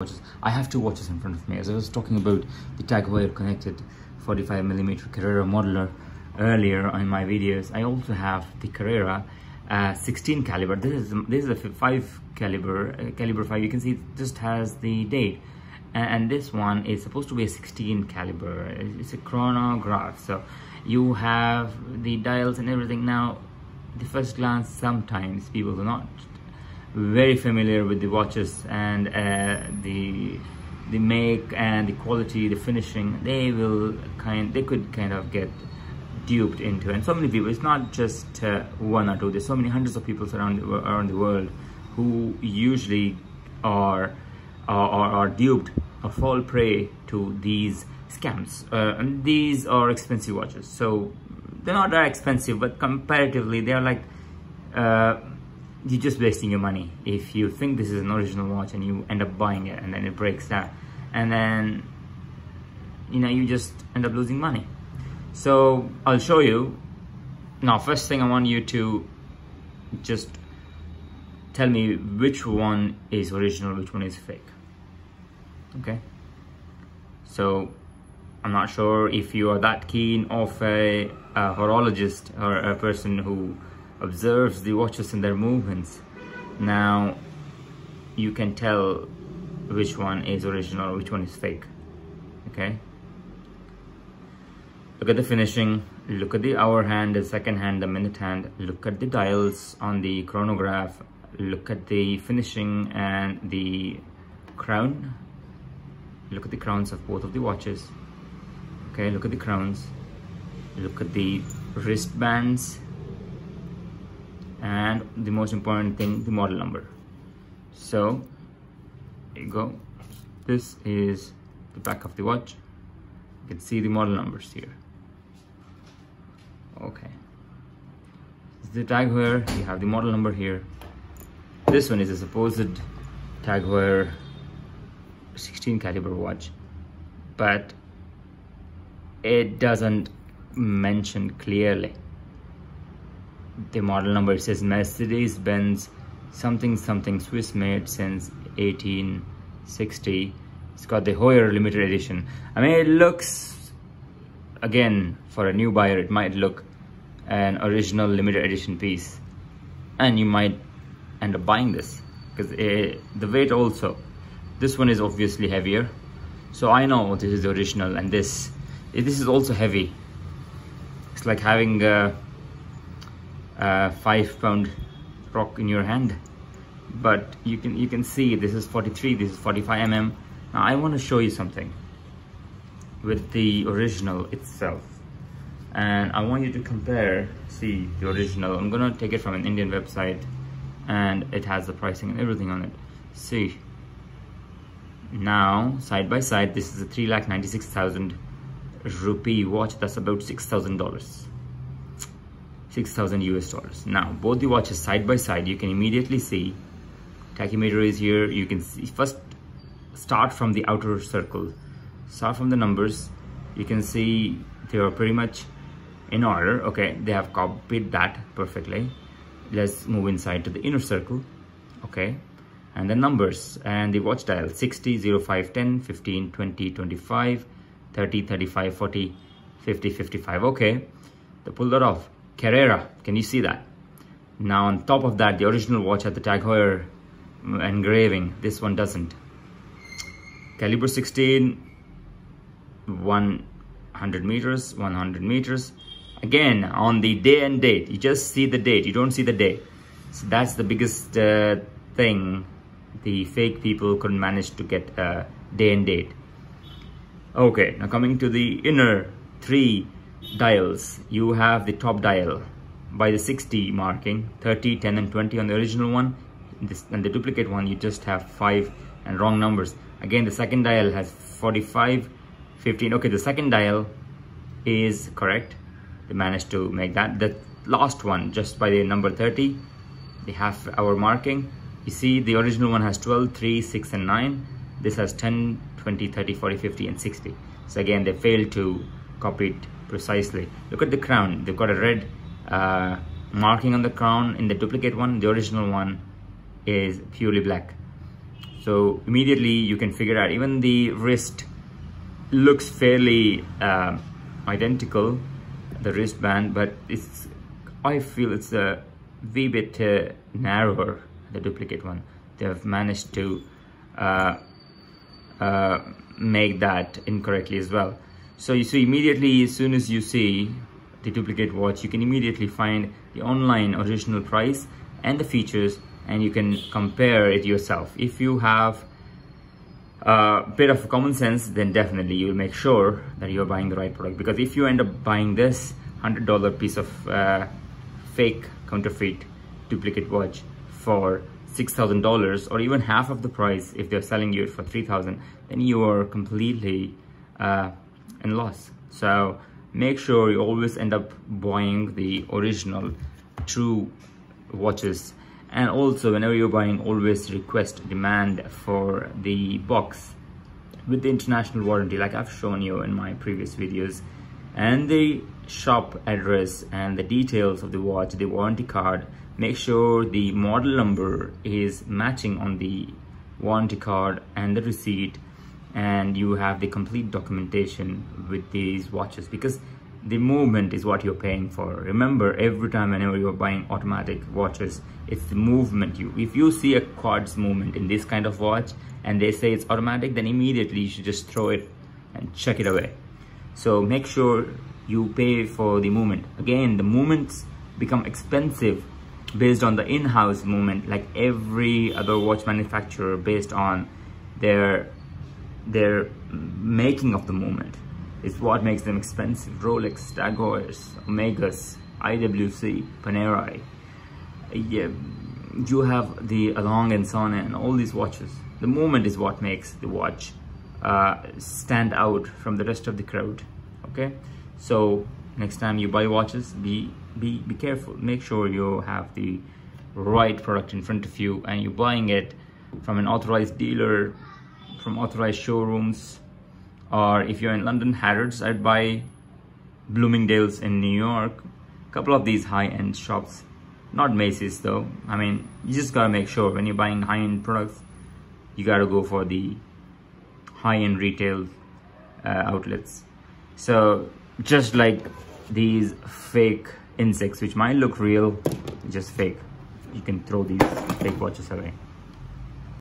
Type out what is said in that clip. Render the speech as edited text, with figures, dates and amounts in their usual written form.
watches. I have two watches in front of me. As I was talking about the Heuer connected 45mm Carrera modeler earlier in my videos, I also have the Carrera 16 caliber. This is a 5 caliber, caliber 5. You can see it just has the date, and this one is supposed to be a 16 caliber. It's a chronograph, so you have the dials and everything. Now, at the first glance, sometimes people are not very familiar with the watches and the make and the quality, the finishing. They could kind of get duped into, and so many people, it's not just one or two, there's so many hundreds of people around the world who usually are duped or fall prey to these scams. And these are expensive watches, so they're not that expensive, but comparatively they're like you're just wasting your money if you think this is an original watch and you end up buying it and then it breaks down, and then you just end up losing money. So I'll show you now. First thing, I want you to just tell me which one is original, which one is fake. Okay, so I'm not sure if you are that keen of a horologist or a person who observes the watches and their movements. Now you can tell which one is original, which one is fake. Okay, look at the finishing, look at the hour hand, the second hand, the minute hand, look at the dials on the chronograph, look at the finishing and the crown, look at the crowns of both of the watches. Okay, look at the crowns, look at the wristbands, and the most important thing, the model number. So there you go, this is the back of the watch. You can see the model numbers here. Okay, this is the Heuer. You have the model number here. This one is a supposed Heuer 16 caliber watch, but it doesn't mention clearly the model number. It says Mercedes-Benz something something, Swiss made since 1860. It's got the Heuer limited edition. I mean, it looks, again, for a new buyer, it might look an original limited edition piece, and you might end up buying this because the weight also, this one is obviously heavier, so I know this is the original, and this is also heavy. It's like having a 5-pound rock in your hand. But you can see this is 43, this is 45mm. Now I want to show you something with the original itself, and I want you to compare. See the original, I'm gonna take it from an Indian website, and it has the pricing and everything on it. See, now side by side, this is a 3,96,000 rupee watch. That's about $6,000, 6,000 US dollars. Now both the watches side by side, you can immediately see tachymeter is here. You can see, first start from the outer circle, start from the numbers. You can see they are pretty much in order. Okay, they have copied that perfectly. Let's move inside to the inner circle. Okay, and the numbers and the watch dial: 60, 05, 10, 15, 20, 25, 30, 35, 40, 50, 55. Okay, they pulled that off. Carrera, can you see that? Now on top of that, the original watch had the Heuer engraving. This one doesn't. Caliber 16, 100 meters, 100 meters. Again, on the day and date, you just see the date, you don't see the day. So that's the biggest thing. The fake people couldn't manage to get day and date. Okay, now coming to the inner 3 dials, you have the top dial by the 60 marking, 30, 10 and 20 on the original one. And the duplicate one, you just have 5 and wrong numbers. Again, the second dial has 45, 15. Okay, the second dial is correct. They managed to make that. The last one, just by the number 30, the half hour marking. You see the original one has 12, 3, 6 and 9. This has 10, 20, 30, 40, 50 and 60. So again, they failed to copy it precisely. Look at the crown. They've got a red marking on the crown in the duplicate one. The original one is purely black. So So immediately you can figure out, even the wrist looks fairly identical, the wristband, but I feel it's a wee bit narrower, the duplicate one. They have managed to make that incorrectly as well. So you see, immediately as soon as you see the duplicate watch, you can immediately find the online original price and the features, and you can compare it yourself. If you have a bit of common sense, then definitely you'll make sure that you're buying the right product. Because if you end up buying this $100 piece of fake counterfeit duplicate watch for $6,000, or even half of the price if they're selling you it for $3,000, then you are completely in loss. So make sure you always end up buying the original true watches. And also, whenever you're buying, always demand for the box with the international warranty, like I've shown you in my previous videos, and the shop address and the details of the watch, the warranty card. Make sure the model number is matching on the warranty card and the receipt, and you have the complete documentation with these watches, because the movement is what you're paying for. Remember, every time whenever you're buying automatic watches, it's the movement. If you see a quartz movement in this kind of watch and they say it's automatic, then immediately you should just throw it and chuck it away. So make sure you pay for the movement. Again, the movements become expensive based on the in-house movement, like every other watch manufacturer, based on their making of the movement. It's what makes them expensive. Rolex, Tag Heuers, Omegas, IWC, Panerai. Yeah, you have the Along and Son and all these watches. The movement is what makes the watch stand out from the rest of the crowd. Okay, so next time you buy watches, be careful. Make sure you have the right product in front of you, and you're buying it from an authorized dealer, from authorized showrooms. Or if you're in London, Harrods. I'd buy Bloomingdale's in New York. A couple of these high-end shops, not Macy's though. I mean, you just gotta make sure when you're buying high-end products, you gotta go for the high-end retail outlets. So just like these fake insects, which might look real, just fake, you can throw these fake watches away.